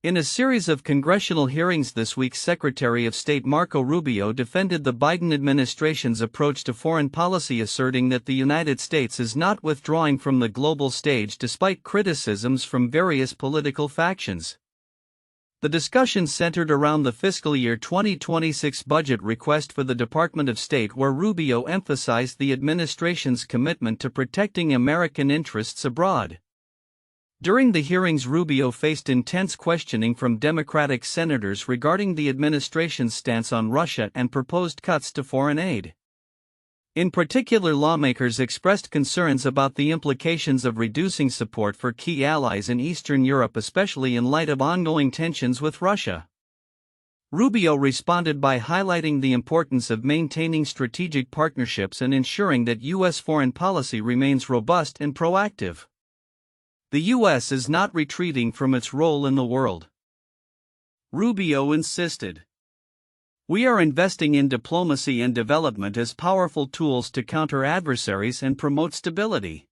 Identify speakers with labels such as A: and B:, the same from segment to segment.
A: In a series of congressional hearings this week, Secretary of State Marco Rubio defended the Biden administration's approach to foreign policy, asserting that the United States is not withdrawing from the global stage despite criticisms from various political factions. The discussion centered around the fiscal year 2026 budget request for the Department of State, where Rubio emphasized the administration's commitment to protecting American interests abroad. During the hearings, Rubio faced intense questioning from Democratic senators regarding the administration's stance on Russia and proposed cuts to foreign aid. In particular, lawmakers expressed concerns about the implications of reducing support for key allies in Eastern Europe, especially in light of ongoing tensions with Russia. Rubio responded by highlighting the importance of maintaining strategic partnerships and ensuring that U.S. foreign policy remains robust and proactive. The U.S. is not retreating from its role in the world, Rubio insisted. We are investing in diplomacy and development as powerful tools to counter adversaries and promote stability.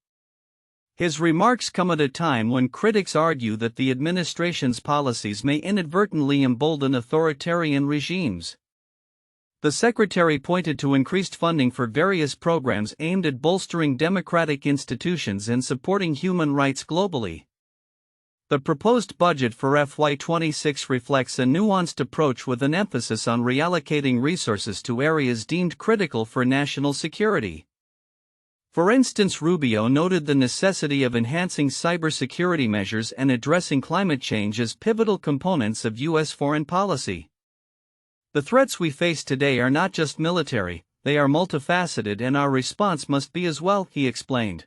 A: His remarks come at a time when critics argue that the administration's policies may inadvertently embolden authoritarian regimes. The secretary pointed to increased funding for various programs aimed at bolstering democratic institutions and supporting human rights globally. The proposed budget for FY26 reflects a nuanced approach with an emphasis on reallocating resources to areas deemed critical for national security. For instance, Rubio noted the necessity of enhancing cybersecurity measures and addressing climate change as pivotal components of U.S. foreign policy. The threats we face today are not just military, they are multifaceted, and our response must be as well, he explained.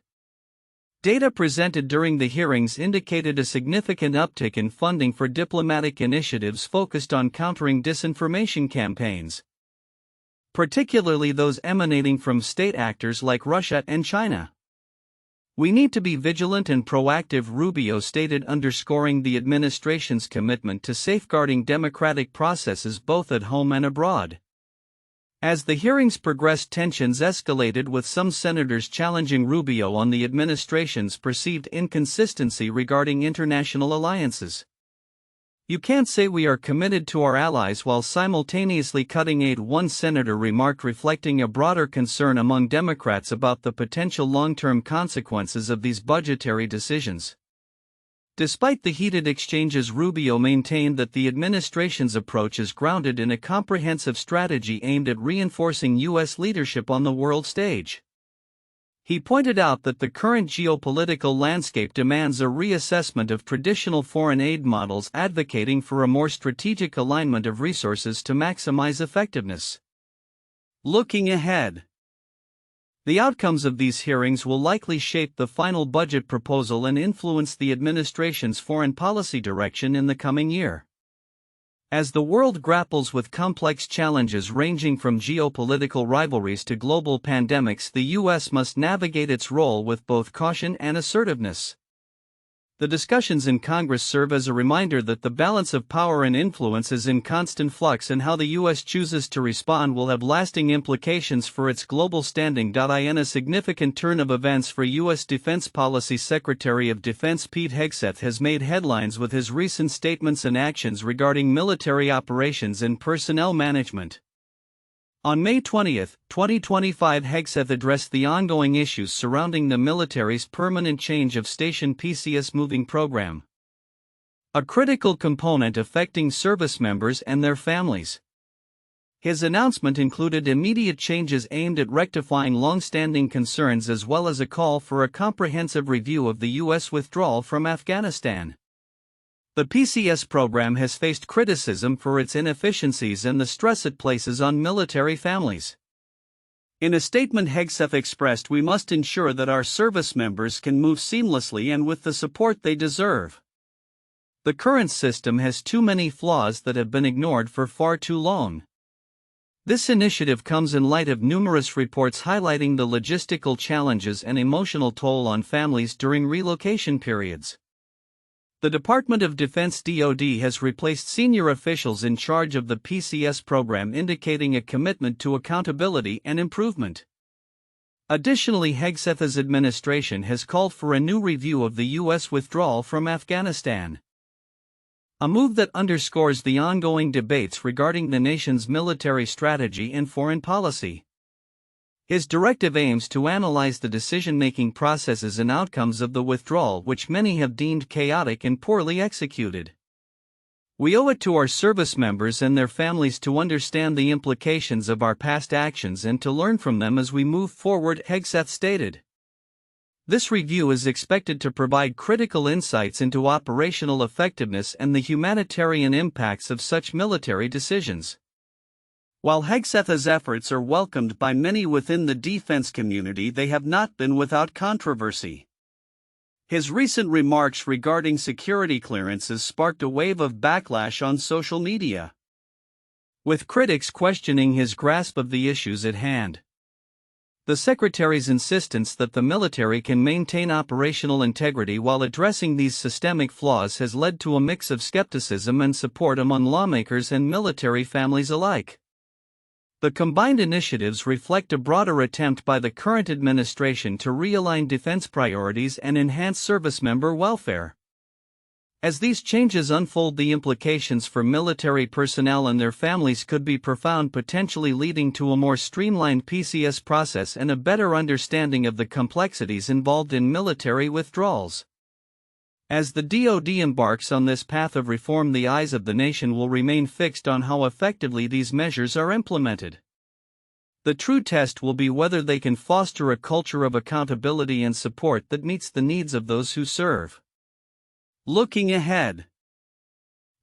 A: Data presented during the hearings indicated a significant uptick in funding for diplomatic initiatives focused on countering disinformation campaigns, particularly those emanating from state actors like Russia and China. We need to be vigilant and proactive, Rubio stated, underscoring the administration's commitment to safeguarding democratic processes both at home and abroad. As the hearings progressed, tensions escalated, with some senators challenging Rubio on the administration's perceived inconsistency regarding international alliances. You can't say we are committed to our allies while simultaneously cutting aid, one senator remarked, reflecting a broader concern among Democrats about the potential long-term consequences of these budgetary decisions. Despite the heated exchanges, Rubio maintained that the administration's approach is grounded in a comprehensive strategy aimed at reinforcing U.S. leadership on the world stage. He pointed out that the current geopolitical landscape demands a reassessment of traditional foreign aid models, advocating for a more strategic alignment of resources to maximize effectiveness. Looking ahead, the outcomes of these hearings will likely shape the final budget proposal and influence the administration's foreign policy direction in the coming year. As the world grapples with complex challenges ranging from geopolitical rivalries to global pandemics, the U.S. must navigate its role with both caution and assertiveness. The discussions in Congress serve as a reminder that the balance of power and influence is in constant flux, and how the U.S. chooses to respond will have lasting implications for its global standing. In a significant turn of events for U.S. Defense Policy, Secretary of Defense Pete Hegseth has made headlines with his recent statements and actions regarding military operations and personnel management. On May 20, 2025, Hegseth addressed the ongoing issues surrounding the military's permanent change of station PCS moving program, a critical component affecting service members and their families. His announcement included immediate changes aimed at rectifying long-standing concerns, as well as a call for a comprehensive review of the U.S. withdrawal from Afghanistan. The PCS program has faced criticism for its inefficiencies and the stress it places on military families. In a statement, Hegseth expressed, "We must ensure that our service members can move seamlessly and with the support they deserve. The current system has too many flaws that have been ignored for far too long." This initiative comes in light of numerous reports highlighting the logistical challenges and emotional toll on families during relocation periods. The Department of Defense (DoD) has replaced senior officials in charge of the PCS program, indicating a commitment to accountability and improvement. Additionally, Hegseth's administration has called for a new review of the U.S. withdrawal from Afghanistan. a move that underscores the ongoing debates regarding the nation's military strategy and foreign policy. His directive aims to analyze the decision-making processes and outcomes of the withdrawal, which many have deemed chaotic and poorly executed. We owe it to our service members and their families to understand the implications of our past actions and to learn from them as we move forward, Hegseth stated. This review is expected to provide critical insights into operational effectiveness and the humanitarian impacts of such military decisions. While Hegseth's efforts are welcomed by many within the defense community, they have not been without controversy. His recent remarks regarding security clearances sparked a wave of backlash on social media, with critics questioning his grasp of the issues at hand. The Secretary's insistence that the military can maintain operational integrity while addressing these systemic flaws has led to a mix of skepticism and support among lawmakers and military families alike. The combined initiatives reflect a broader attempt by the current administration to realign defense priorities and enhance service member welfare. As these changes unfold, the implications for military personnel and their families could be profound, potentially leading to a more streamlined PCS process and a better understanding of the complexities involved in military withdrawals. As the DoD embarks on this path of reform, the eyes of the nation will remain fixed on how effectively these measures are implemented. The true test will be whether they can foster a culture of accountability and support that meets the needs of those who serve. Looking ahead,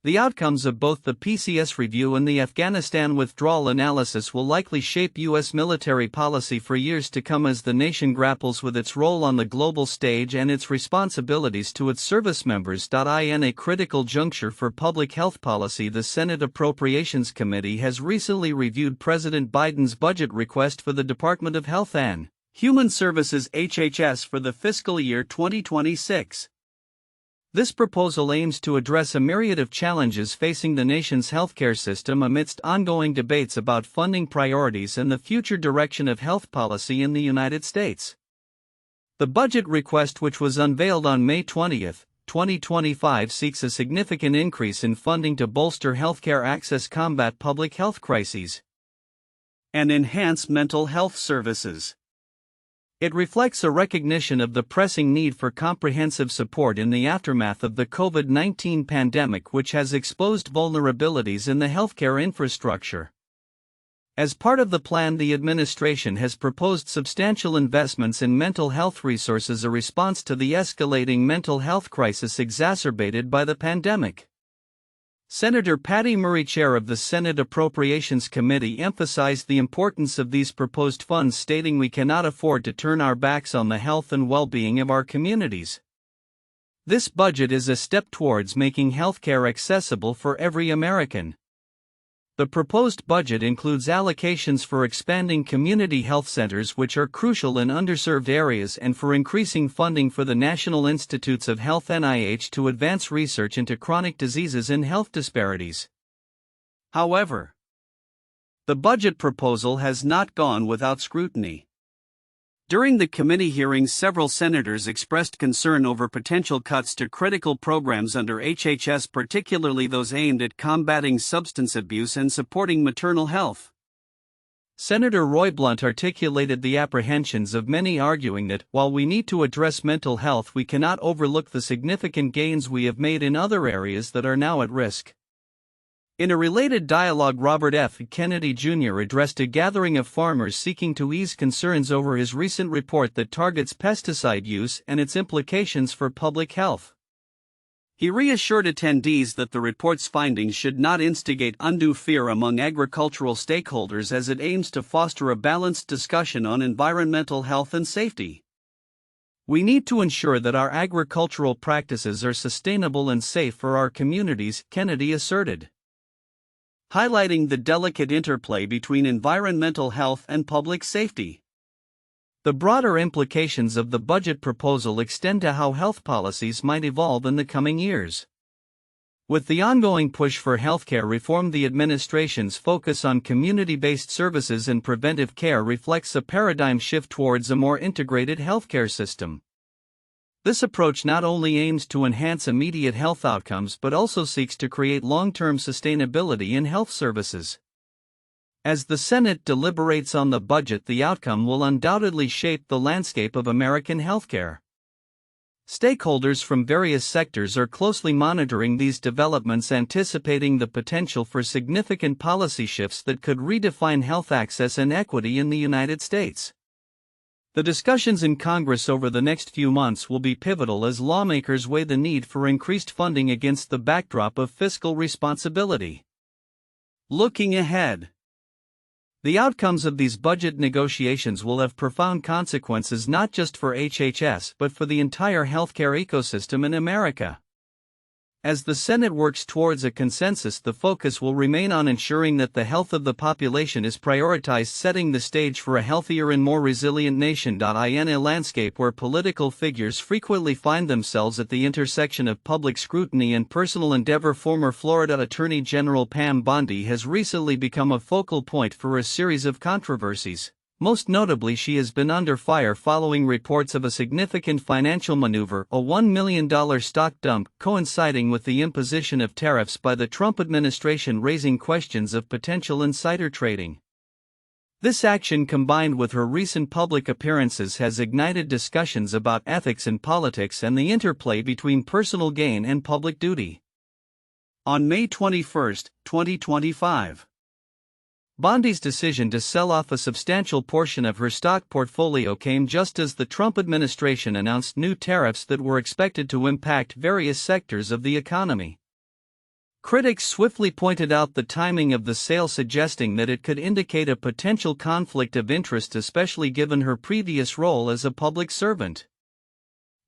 A: the outcomes of both the PCS review and the Afghanistan withdrawal analysis will likely shape U.S. military policy for years to come as the nation grapples with its role on the global stage and its responsibilities to its service members. In a critical juncture for public health policy, the Senate Appropriations Committee has recently reviewed President Biden's budget request for the Department of Health and Human Services (HHS) for the fiscal year 2026. This proposal aims to address a myriad of challenges facing the nation's healthcare system amidst ongoing debates about funding priorities and the future direction of health policy in the United States. The budget request, which was unveiled on May 20, 2025, seeks a significant increase in funding to bolster healthcare access, combat public health crises, and enhance mental health services. It reflects a recognition of the pressing need for comprehensive support in the aftermath of the COVID-19 pandemic, which has exposed vulnerabilities in the healthcare infrastructure. As part of the plan, the administration has proposed substantial investments in mental health resources, a response to the escalating mental health crisis exacerbated by the pandemic. Senator Patty Murray, chair of the Senate Appropriations Committee, emphasized the importance of these proposed funds, stating, "We cannot afford to turn our backs on the health and well-being of our communities. This budget is a step towards making healthcare accessible for every American." The proposed budget includes allocations for expanding community health centers, which are crucial in underserved areas, and for increasing funding for the National Institutes of Health (NIH) to advance research into chronic diseases and health disparities. However, the budget proposal has not gone without scrutiny. During the committee hearings, several senators expressed concern over potential cuts to critical programs under HHS, particularly those aimed at combating substance abuse and supporting maternal health. Senator Roy Blunt articulated the apprehensions of many, arguing that, while we need to address mental health, we cannot overlook the significant gains we have made in other areas that are now at risk. In a related dialogue, Robert F. Kennedy Jr. addressed a gathering of farmers seeking to ease concerns over his recent report that targets pesticide use and its implications for public health. He reassured attendees that the report's findings should not instigate undue fear among agricultural stakeholders, as it aims to foster a balanced discussion on environmental health and safety. "We need to ensure that our agricultural practices are sustainable and safe for our communities," Kennedy asserted, highlighting the delicate interplay between environmental health and public safety. The broader implications of the budget proposal extend to how health policies might evolve in the coming years. With the ongoing push for healthcare reform, the administration's focus on community-based services and preventive care reflects a paradigm shift towards a more integrated healthcare system. This approach not only aims to enhance immediate health outcomes but also seeks to create long-term sustainability in health services. As the Senate deliberates on the budget, the outcome will undoubtedly shape the landscape of American healthcare. Stakeholders from various sectors are closely monitoring these developments, anticipating the potential for significant policy shifts that could redefine health access and equity in the United States. The discussions in Congress over the next few months will be pivotal as lawmakers weigh the need for increased funding against the backdrop of fiscal responsibility. Looking ahead, the outcomes of these budget negotiations will have profound consequences not just for HHS but for the entire healthcare ecosystem in America. As the Senate works towards a consensus, the focus will remain on ensuring that the health of the population is prioritized, setting the stage for a healthier and more resilient nation. In a landscape where political figures frequently find themselves at the intersection of public scrutiny and personal endeavor, former Florida Attorney General Pam Bondi has recently become a focal point for a series of controversies. Most notably, she has been under fire following reports of a significant financial maneuver, a $1 million stock dump, coinciding with the imposition of tariffs by the Trump administration, raising questions of potential insider trading. This action, combined with her recent public appearances, has ignited discussions about ethics in politics and the interplay between personal gain and public duty. On May 21, 2025, Bondi's decision to sell off a substantial portion of her stock portfolio came just as the Trump administration announced new tariffs that were expected to impact various sectors of the economy. Critics swiftly pointed out the timing of the sale, suggesting that it could indicate a potential conflict of interest, especially given her previous role as a public servant.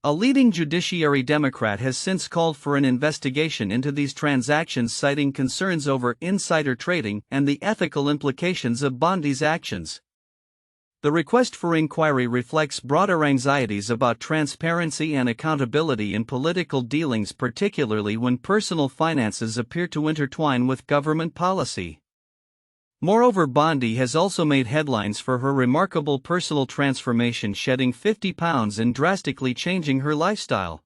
A: A leading judiciary Democrat has since called for an investigation into these transactions, citing concerns over insider trading and the ethical implications of Bondi's actions. The request for inquiry reflects broader anxieties about transparency and accountability in political dealings, particularly when personal finances appear to intertwine with government policy. Moreover, Bondi has also made headlines for her remarkable personal transformation, shedding 50 pounds and drastically changing her lifestyle.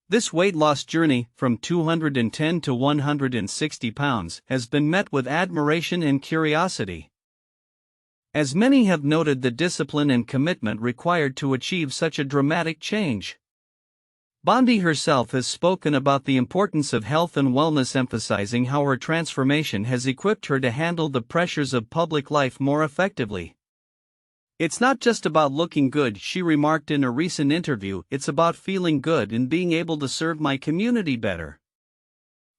A: This weight loss journey, from 210 to 160 pounds, has been met with admiration and curiosity, as many have noted the discipline and commitment required to achieve such a dramatic change. Bondi herself has spoken about the importance of health and wellness, emphasizing how her transformation has equipped her to handle the pressures of public life more effectively. "It's not just about looking good," she remarked in a recent interview, "it's about feeling good and being able to serve my community better."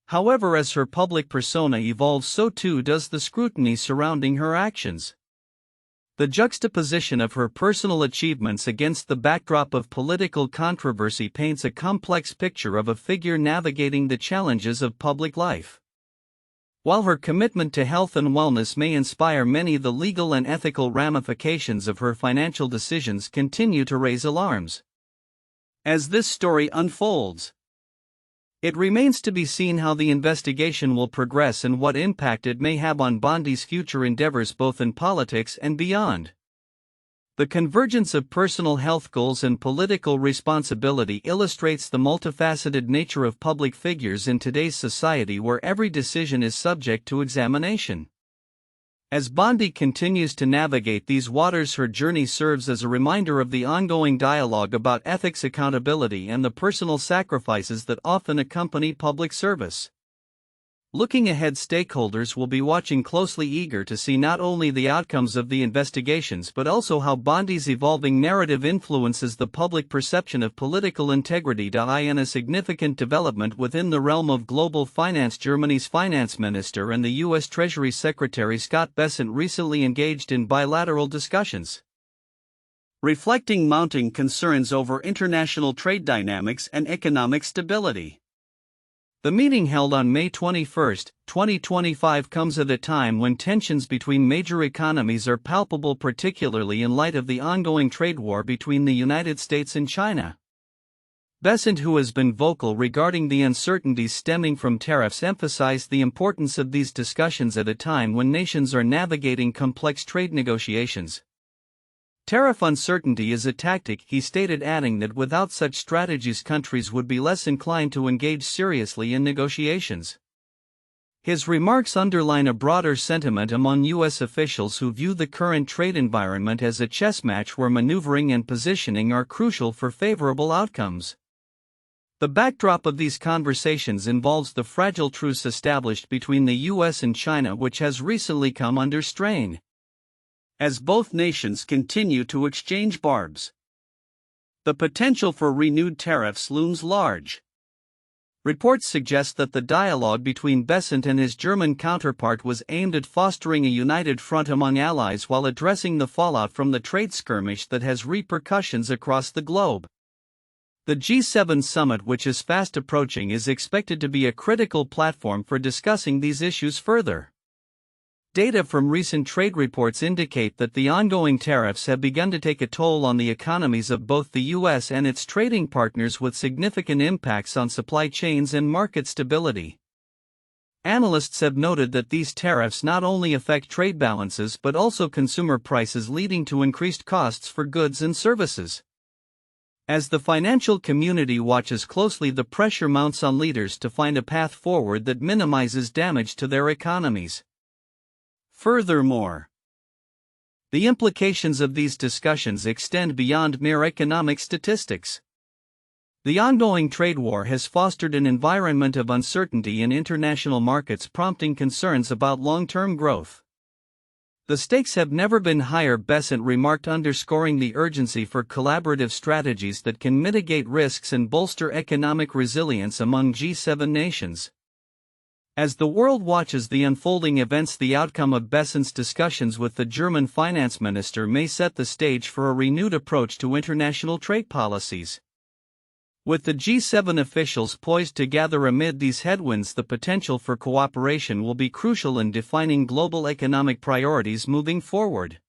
A: However, as her public persona evolves, so too does the scrutiny surrounding her actions. The juxtaposition of her personal achievements against the backdrop of political controversy paints a complex picture of a figure navigating the challenges of public life. While her commitment to health and wellness may inspire many, the legal and ethical ramifications of her financial decisions continue to raise alarms. As this story unfolds, it remains to be seen how the investigation will progress and what impact it may have on Bondi's future endeavors, both in politics and beyond. The convergence of personal health goals and political responsibility illustrates the multifaceted nature of public figures in today's society, where every decision is subject to examination. As Bondi continues to navigate these waters, her journey serves as a reminder of the ongoing dialogue about ethics, accountability, and the personal sacrifices that often accompany public service. Looking ahead, stakeholders will be watching closely, eager to see not only the outcomes of the investigations but also how Bondi's evolving narrative influences the public perception of political integrity. In a significant development within the realm of global finance, Germany's finance minister and the U.S. Treasury Secretary Scott Bessent recently engaged in bilateral discussions, reflecting mounting concerns over international trade dynamics and economic stability. The meeting, held on May 21, 2025, comes at a time when tensions between major economies are palpable, particularly in light of the ongoing trade war between the United States and China. Bessent, who has been vocal regarding the uncertainties stemming from tariffs, emphasized the importance of these discussions at a time when nations are navigating complex trade negotiations. Tariff uncertainty is a tactic, he stated, adding that without such strategies countries would be less inclined to engage seriously in negotiations. His remarks underline a broader sentiment among U.S. officials who view the current trade environment as a chess match where maneuvering and positioning are crucial for favorable outcomes. The backdrop of these conversations involves the fragile truce established between the U.S. and China, which has recently come under strain as both nations continue to exchange barbs. The potential for renewed tariffs looms large. Reports suggest that the dialogue between Besant and his German counterpart was aimed at fostering a united front among allies while addressing the fallout from the trade skirmish that has repercussions across the globe. The G7 summit, which is fast approaching, is expected to be a critical platform for discussing these issues further. Data from recent trade reports indicate that the ongoing tariffs have begun to take a toll on the economies of both the U.S. and its trading partners, with significant impacts on supply chains and market stability. Analysts have noted that these tariffs not only affect trade balances but also consumer prices, leading to increased costs for goods and services. As the financial community watches closely, the pressure mounts on leaders to find a path forward that minimizes damage to their economies. Furthermore, the implications of these discussions extend beyond mere economic statistics. The ongoing trade war has fostered an environment of uncertainty in international markets, prompting concerns about long-term growth. The stakes have never been higher, Besant remarked, underscoring the urgency for collaborative strategies that can mitigate risks and bolster economic resilience among G7 nations. As the world watches the unfolding events, the outcome of Besant's discussions with the German finance minister may set the stage for a renewed approach to international trade policies. With the G7 officials poised to gather amid these headwinds, the potential for cooperation will be crucial in defining global economic priorities moving forward.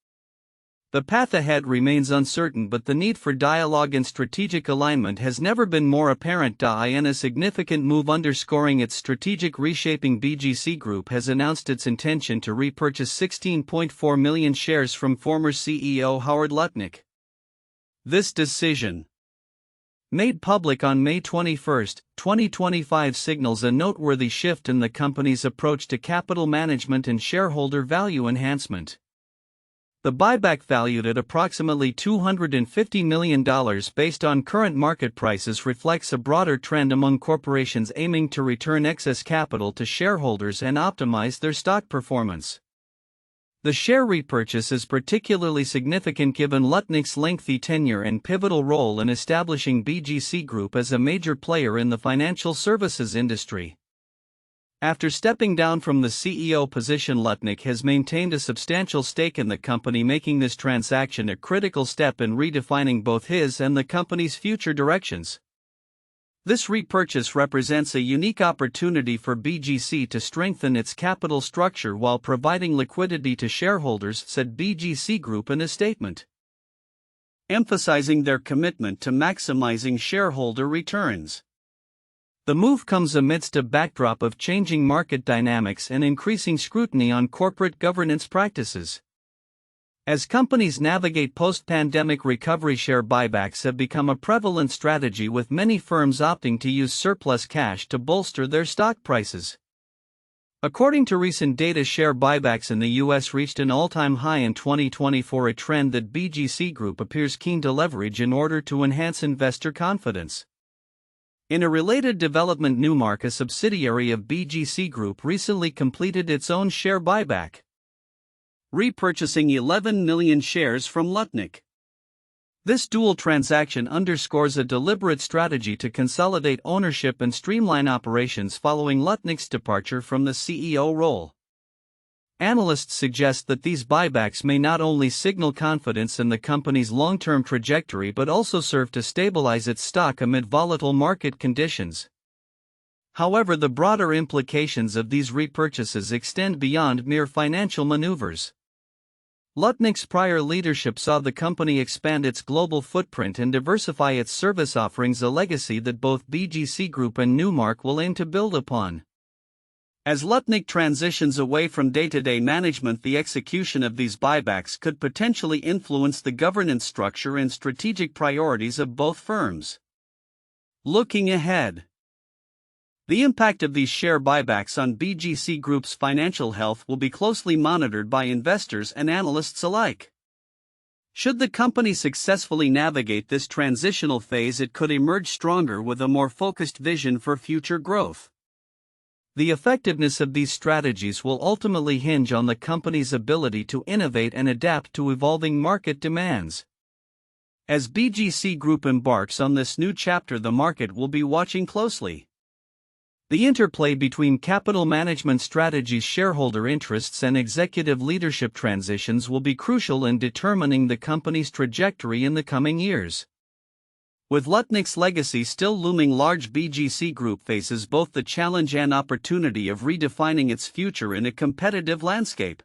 A: The path ahead remains uncertain, but the need for dialogue and strategic alignment has never been more apparent. In a significant move underscoring its strategic reshaping, BGC Group has announced its intention to repurchase 16.4 million shares from former CEO Howard Lutnick. This decision, made public on May 21, 2025, signals a noteworthy shift in the company's approach to capital management and shareholder value enhancement. The buyback, valued at approximately $250 million based on current market prices, reflects a broader trend among corporations aiming to return excess capital to shareholders and optimize their stock performance. The share repurchase is particularly significant given Lutnick's lengthy tenure and pivotal role in establishing BGC Group as a major player in the financial services industry. After stepping down from the CEO position, Lutnick has maintained a substantial stake in the company, making this transaction a critical step in redefining both his and the company's future directions. This repurchase represents a unique opportunity for BGC to strengthen its capital structure while providing liquidity to shareholders, said BGC Group in a statement, emphasizing their commitment to maximizing shareholder returns. The move comes amidst a backdrop of changing market dynamics and increasing scrutiny on corporate governance practices. As companies navigate post-pandemic recovery, share buybacks have become a prevalent strategy, with many firms opting to use surplus cash to bolster their stock prices. According to recent data, share buybacks in the U.S. reached an all-time high in 2024, a trend that BGC Group appears keen to leverage in order to enhance investor confidence. In a related development, Newmark, a subsidiary of BGC Group, recently completed its own share buyback, repurchasing 11 million shares from Lutnick. This dual transaction underscores a deliberate strategy to consolidate ownership and streamline operations following Lutnick's departure from the CEO role. Analysts suggest that these buybacks may not only signal confidence in the company's long-term trajectory but also serve to stabilize its stock amid volatile market conditions. However, the broader implications of these repurchases extend beyond mere financial maneuvers. Lutnick's prior leadership saw the company expand its global footprint and diversify its service offerings, a legacy that both BGC Group and Newmark will aim to build upon. As Lutnick transitions away from day-to-day management, the execution of these buybacks could potentially influence the governance structure and strategic priorities of both firms. Looking ahead, the impact of these share buybacks on BGC Group's financial health will be closely monitored by investors and analysts alike. Should the company successfully navigate this transitional phase, it could emerge stronger with a more focused vision for future growth. The effectiveness of these strategies will ultimately hinge on the company's ability to innovate and adapt to evolving market demands. As BGC Group embarks on this new chapter, the market will be watching closely. The interplay between capital management strategies, shareholder interests, and executive leadership transitions will be crucial in determining the company's trajectory in the coming years. With Lutnick's legacy still looming large, BGC Group faces both the challenge and opportunity of redefining its future in a competitive landscape.